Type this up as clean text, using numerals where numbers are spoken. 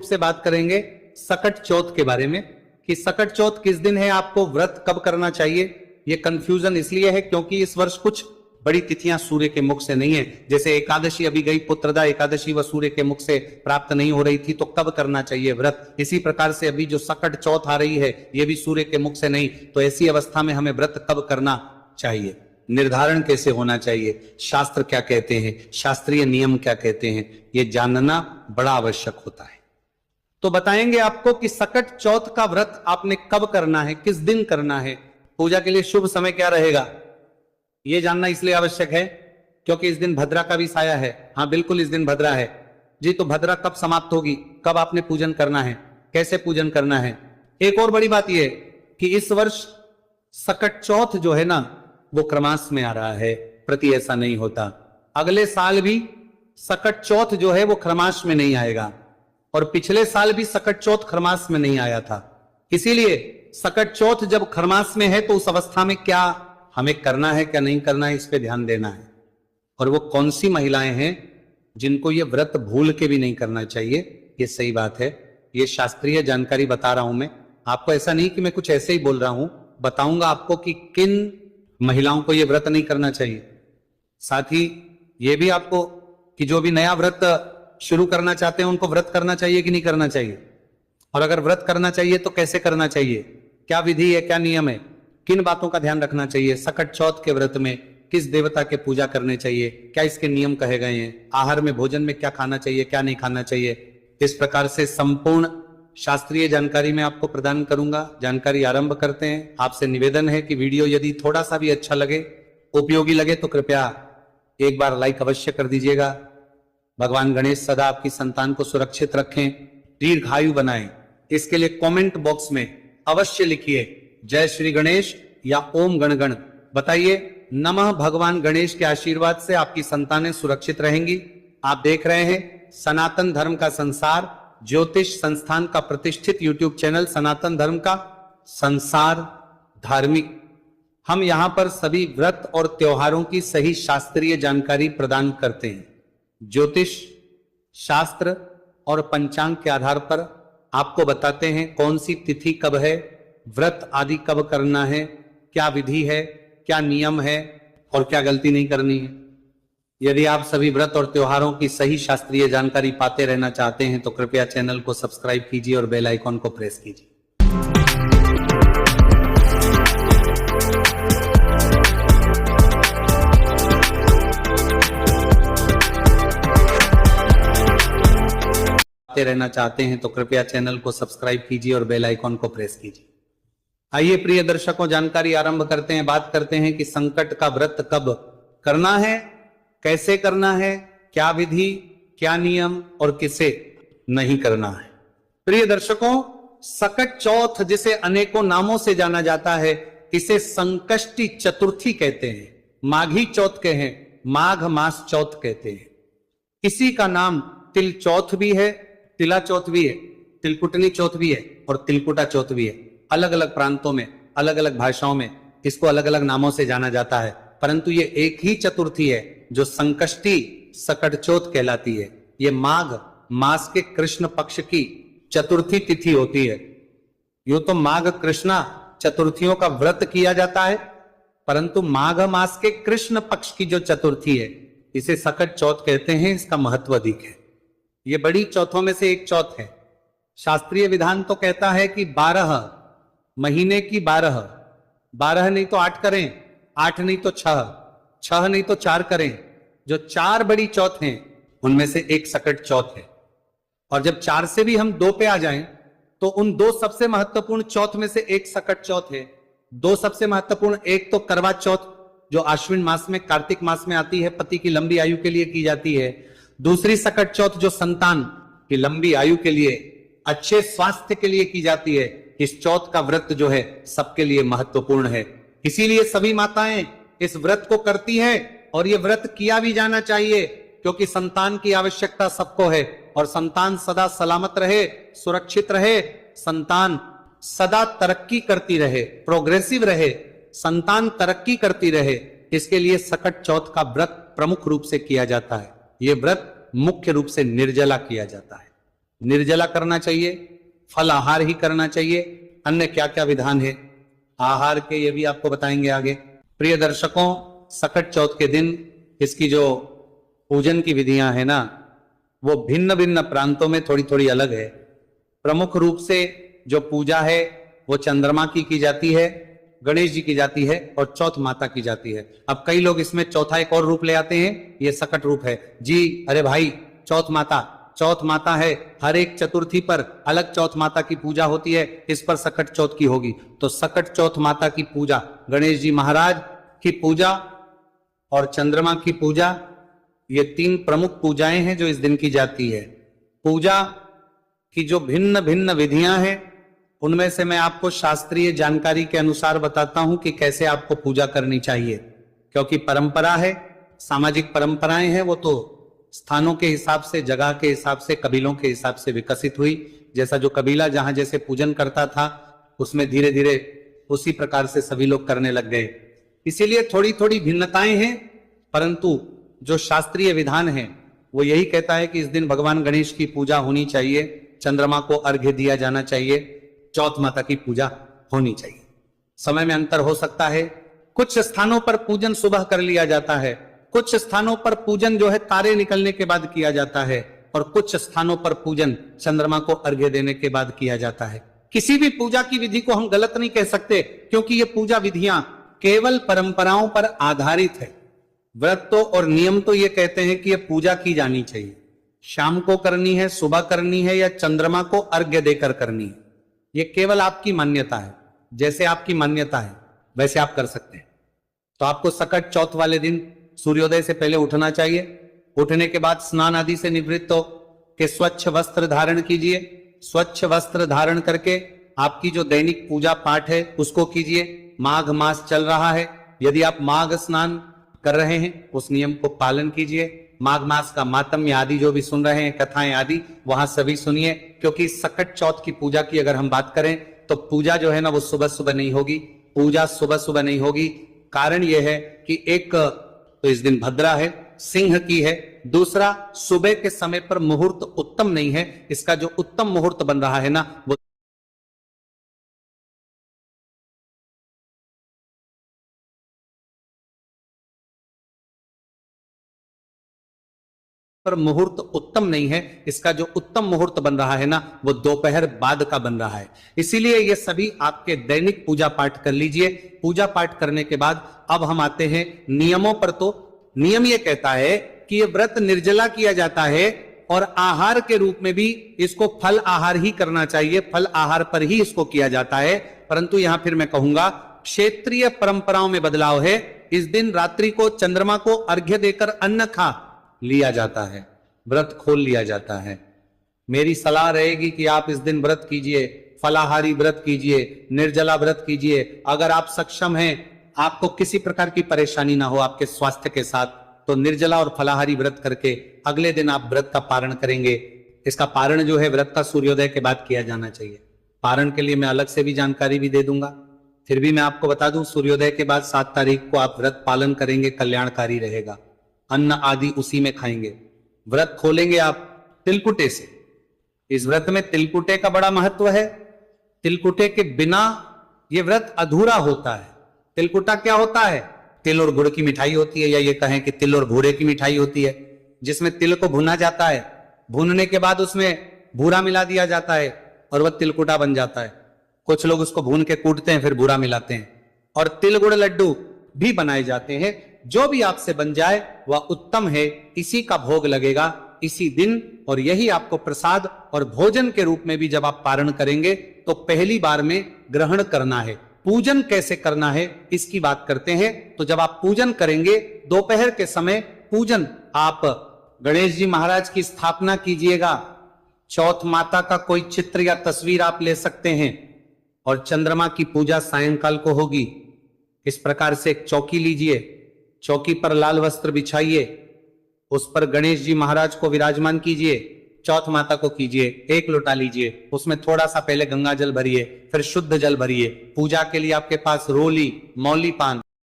से बात करेंगे सकट चौथ के बारे में कि सकट चौथ किस दिन है, आपको व्रत कब करना चाहिए। ये कंफ्यूजन इसलिए है क्योंकि इस वर्ष कुछ बड़ी तिथियां सूर्य के मुख से नहीं है। जैसे एकादशी अभी गई, पुत्रदा एकादशी व सूर्य के मुख से प्राप्त नहीं हो रही थी, तो कब करना चाहिए व्रत। इसी प्रकार से अभी जो सकट चौथ आ रही है ये भी सूर्य के मुख से नहीं, तो ऐसी अवस्था में हमें व्रत कब करना चाहिए, निर्धारण कैसे होना चाहिए, शास्त्र क्या कहते हैं, शास्त्रीय नियम क्या कहते हैं, ये जानना बड़ा आवश्यक होता है। तो बताएंगे आपको कि सकट चौथ का व्रत आपने कब करना है, किस दिन करना है, पूजा के लिए शुभ समय क्या रहेगा, यह जानना इसलिए आवश्यक है क्योंकि इस दिन भद्रा का भी साया है। हाँ बिल्कुल, इस दिन भद्रा है जी। तो भद्रा कब समाप्त होगी, कब आपने पूजन करना है, कैसे पूजन करना है। एक और बड़ी बात यह कि इस वर्ष सकट चौथ जो है ना वो क्रमास में आ रहा है, प्रति ऐसा नहीं होता। अगले साल भी सकट चौथ जो है वो खरमास में नहीं आएगा, और पिछले साल भी सकट चौथ खरमास में नहीं आया था। इसीलिए सकट चौथ जब खरमास में है तो उस अवस्था में क्या हमें करना है, क्या नहीं करना है, इस पे ध्यान देना है। और वो कौन सी महिलाएं हैं जिनको ये व्रत भूल के भी नहीं करना चाहिए, ये सही बात है। ये शास्त्रीय जानकारी बता रहा हूं मैं आपको, ऐसा नहीं कि मैं कुछ ऐसे ही बोल रहा हूं, बताऊंगा आपको कि किन महिलाओं को यह व्रत नहीं करना चाहिए। साथ ही यह भी आपको कि जो भी नया व्रत शुरू करना चाहते हैं उनको व्रत करना चाहिए कि नहीं करना चाहिए, और अगर व्रत करना चाहिए तो कैसे करना चाहिए, क्या विधि है, क्या नियम है, किन बातों का ध्यान रखना चाहिए। सकट चौथ के व्रत में किस देवता के पूजा करने चाहिए, क्या इसके नियम कहे गए हैं, आहार में भोजन में क्या खाना चाहिए, क्या नहीं खाना चाहिए, इस प्रकार से संपूर्ण शास्त्रीय जानकारी मैं आपको प्रदान करूंगा। जानकारी आरंभ करते हैं। आपसे निवेदन है कि वीडियो यदि थोड़ा सा भी अच्छा लगे, उपयोगी लगे, तो कृपया एक बार लाइक अवश्य कर दीजिएगा। भगवान गणेश सदा आपकी संतान को सुरक्षित रखें, दीर्घायु बनाएं। इसके लिए कमेंट बॉक्स में अवश्य लिखिए जय श्री गणेश या ओम गण गण। बताइए नमः भगवान गणेश के आशीर्वाद से आपकी संतानें सुरक्षित रहेंगी। आप देख रहे हैं सनातन धर्म का संसार, ज्योतिष संस्थान का प्रतिष्ठित यूट्यूब चैनल सनातन धर्म का संसार धार्मिक। हम यहां पर सभी व्रत और त्योहारों की सही शास्त्रीय जानकारी प्रदान करते हैं। ज्योतिष शास्त्र और पंचांग के आधार पर आपको बताते हैं कौन सी तिथि कब है, व्रत आदि कब करना है, क्या विधि है, क्या नियम है और क्या गलती नहीं करनी है। यदि आप सभी व्रत और त्योहारों की सही शास्त्रीय जानकारी पाते रहना चाहते हैं तो कृपया चैनल को सब्सक्राइब कीजिए और बेल आइकॉन को प्रेस कीजिए। रहना चाहते हैं तो कृपया चैनल को सब्सक्राइब कीजिए और बेल आइकॉन को प्रेस कीजिए। आइए प्रिय दर्शकों, जानकारी आरंभ करते हैं। बात करते हैं कि संकट का व्रत कब करना है, कैसे करना है, क्या विधि, क्या नियम और किसे नहीं करना है। प्रिय दर्शकों, सकट चौथ जिसे अनेकों नामों से जाना जाता है, इसे संकष्टी चतुर्थी कहते हैं, माघी चौथ कहे हैं, माघ मास चौथ कहते हैं। इसी का नाम तिल चौथ भी है, तिला चौथ भी है, तिलकुटनी चौथ भी है और तिलकुटा चौथ भी है। अलग अलग प्रांतों में, अलग अलग भाषाओं में इसको अलग अलग नामों से जाना जाता है, परंतु ये एक ही चतुर्थी है जो संकष्टी सकट चौथ कहलाती है। ये माघ मास के कृष्ण पक्ष की चतुर्थी तिथि होती है। यूं तो माघ कृष्णा चतुर्थियों का व्रत किया जाता है, परंतु माघ मास के कृष्ण पक्ष की जो चतुर्थी है इसे सकट चौथ कहते हैं। इसका महत्व अधिक है। ये बड़ी चौथों में से एक चौथ है। शास्त्रीय विधान तो कहता है कि 12 महीने की 12 नहीं तो 8 करें, 8 नहीं तो 6 नहीं तो 4 करें। जो 4 बड़ी चौथ हैं उनमें से एक सकट चौथ है। और जब 4 से भी हम 2 पे आ जाएं तो उन 2 सबसे महत्वपूर्ण चौथ में से एक सकट चौथ है। 2 सबसे महत्वपूर्ण, एक तो करवा चौथ जो आश्विन मास में कार्तिक मास में आती है, पति की लंबी आयु के लिए की जाती है। दूसरी सकट चौथ जो संतान की लंबी आयु के लिए, अच्छे स्वास्थ्य के लिए की जाती है। इस चौथ का व्रत जो है सबके लिए महत्वपूर्ण है, इसीलिए सभी माताएं इस व्रत को करती हैं और यह व्रत किया भी जाना चाहिए क्योंकि संतान की आवश्यकता सबको है और संतान सदा सलामत रहे, सुरक्षित रहे, संतान सदा तरक्की करती रहे, प्रोग्रेसिव रहे, संतान तरक्की करती रहे, इसके लिए सकट चौथ का व्रत प्रमुख रूप से किया जाता है। यह व्रत मुख्य रूप से निर्जला किया जाता है। निर्जला करना चाहिए, फल आहार ही करना चाहिए, अन्य क्या क्या विधान है आहार के ये भी आपको बताएंगे आगे। प्रिय दर्शकों, सकट चौथ के दिन इसकी जो पूजन की विधियां है ना, वो भिन्न भिन्न प्रांतों में थोड़ी थोड़ी अलग है। प्रमुख रूप से जो पूजा है वो चंद्रमा की जाती है, गणेश जी की जाती है और चौथ माता की जाती है। अब कई लोग इसमें चौथा एक और रूप ले आते हैं, ये सकट रूप है जी। अरे भाई, चौथ माता है, हर एक चतुर्थी पर अलग चौथ माता की पूजा होती है, इस पर सकट चौथ की होगी। तो सकट चौथ माता की पूजा, गणेश जी महाराज की पूजा और चंद्रमा की पूजा, ये तीन प्रमुख पूजाएं हैं जो इस दिन की जाती है। पूजा की जो भिन्न भिन्न विधियां हैं उनमें से मैं आपको शास्त्रीय जानकारी के अनुसार बताता हूं कि कैसे आपको पूजा करनी चाहिए, क्योंकि परंपरा है, सामाजिक परंपराएं हैं, वो तो स्थानों के हिसाब से, जगह के हिसाब से, कबीलों के हिसाब से विकसित हुई। जैसा जो कबीला जहां जैसे पूजन करता था उसमें धीरे धीरे उसी प्रकार से सभी लोग करने लग गए, इसीलिए थोड़ी थोड़ी भिन्नताएं हैं। परंतु जो शास्त्रीय विधान है वो यही कहता है कि इस दिन भगवान गणेश की पूजा होनी चाहिए, चंद्रमा को अर्घ्य दिया जाना चाहिए, चौथ माता की पूजा होनी चाहिए। समय में अंतर हो सकता है, कुछ स्थानों पर पूजन सुबह कर लिया जाता है, कुछ स्थानों पर पूजन जो है तारे निकलने के बाद किया जाता है, और कुछ स्थानों पर पूजन चंद्रमा को अर्घ्य देने के बाद किया जाता है। किसी भी पूजा की विधि को हम गलत नहीं कह सकते, क्योंकि ये पूजा विधियां केवल परंपराओं पर आधारित है। व्रत तो और नियम तो ये कहते हैं कि ये पूजा की जानी चाहिए, शाम को करनी है, सुबह करनी है, या चंद्रमा को अर्घ्य देकर करनी है, ये केवल आपकी मान्यता है। जैसे आपकी मान्यता है वैसे आप कर सकते हैं। तो आपको सकट चौथ वाले दिन सूर्योदय से पहले उठना चाहिए। उठने के बाद स्नान आदि से निवृत्त हो के स्वच्छ वस्त्र धारण कीजिए। स्वच्छ वस्त्र धारण करके आपकी जो दैनिक पूजा पाठ है उसको कीजिए। माघ मास चल रहा है, यदि आप माघ स्नान कर रहे हैं उस नियम को पालन कीजिए। माघ मास का मातम्य आदि जो भी सुन रहे हैं, कथाएं आदि, वहां सभी सुनिए, क्योंकि सकट चौथ की पूजा की अगर हम बात करें तो पूजा जो है ना वो सुबह सुबह नहीं होगी। पूजा सुबह सुबह नहीं होगी, कारण यह है कि एक तो इस दिन भद्रा है, सिंह की है, दूसरा सुबह के समय पर मुहूर्त उत्तम नहीं है। इसका जो उत्तम मुहूर्त बन रहा है ना वो पर मुहूर्त उत्तम नहीं है। इसका जो उत्तम मुहूर्त बन रहा है ना वो दोपहर बाद का बन रहा है। इसीलिए ये सभी आपके दैनिक पूजा पाठ कर लीजिए। पूजा पाठ करने के बाद अब हम आते हैं नियमों पर। तो नियम ये कहता है कि ये व्रत निर्जला किया जाता है और आहार के रूप में भी इसको फल आहार ही करना चाहिए, फल आहार पर ही इसको किया जाता है। परंतु यहां फिर मैं कहूंगा क्षेत्रीय परंपराओं में बदलाव है। इस दिन रात्रि को चंद्रमा को अर्घ्य देकर अन्न खा लिया जाता है, व्रत खोल लिया जाता है। मेरी सलाह रहेगी कि आप इस दिन व्रत कीजिए, फलाहारी व्रत कीजिए, निर्जला व्रत कीजिए। अगर आप सक्षम हैं, आपको किसी प्रकार की परेशानी ना हो आपके स्वास्थ्य के साथ, तो निर्जला और फलाहारी व्रत करके अगले दिन आप व्रत का पारण करेंगे। इसका पारण जो है व्रत का सूर्योदय के बाद किया जाना चाहिए। पारण के लिए मैं अलग से भी जानकारी भी दे दूंगा, फिर भी मैं आपको बता दूं सूर्योदय के बाद 7 तारीख को आप व्रत पालन करेंगे, कल्याणकारी रहेगा। अन्न आदि उसी में खाएंगे। व्रत खोलेंगे आप तिलकुटे से। इस व्रत में तिलकुटे का बड़ा महत्व है। तिलकुटे के बिना यह व्रत अधूरा होता है। तिलकुटा क्या होता है? तिल और गुड़ की मिठाई होती है, या ये कहें कि तिल और भूरे की मिठाई होती है, जिसमें तिल को भुना जाता है, भूनने के बाद उसमें भूरा मिला दिया जाता है और वह तिलकुटा बन जाता है। कुछ लोग उसको भून के कूटते हैं फिर भूरा मिलाते हैं, और तिल गुड़ लड्डू भी बनाए जाते हैं। जो भी आपसे बन जाए वह उत्तम है, इसी का भोग लगेगा इसी दिन, और यही आपको प्रसाद और भोजन के रूप में भी जब आप पारण करेंगे तो पहली बार में ग्रहण करना है। पूजन कैसे करना है इसकी बात करते हैं। तो जब आप पूजन करेंगे दोपहर के समय पूजन, आप गणेश जी महाराज की स्थापना कीजिएगा। चौथ माता का कोई चित्र या तस्वीर आप ले सकते हैं, और चंद्रमा की पूजा सायंकाल को होगी। इस प्रकार से एक चौकी लीजिए, चौकी पर लाल वस्त्र बिछाइए, उस पर गणेश जी महाराज को विराजमान कीजिए, चौथ माता को कीजिए। 1 लोटा लीजिए, उसमें थोड़ा सा पहले गंगा जल भरिए, फिर शुद्ध जल भरिए। पूजा के लिए आपके पास रोली, मौली पान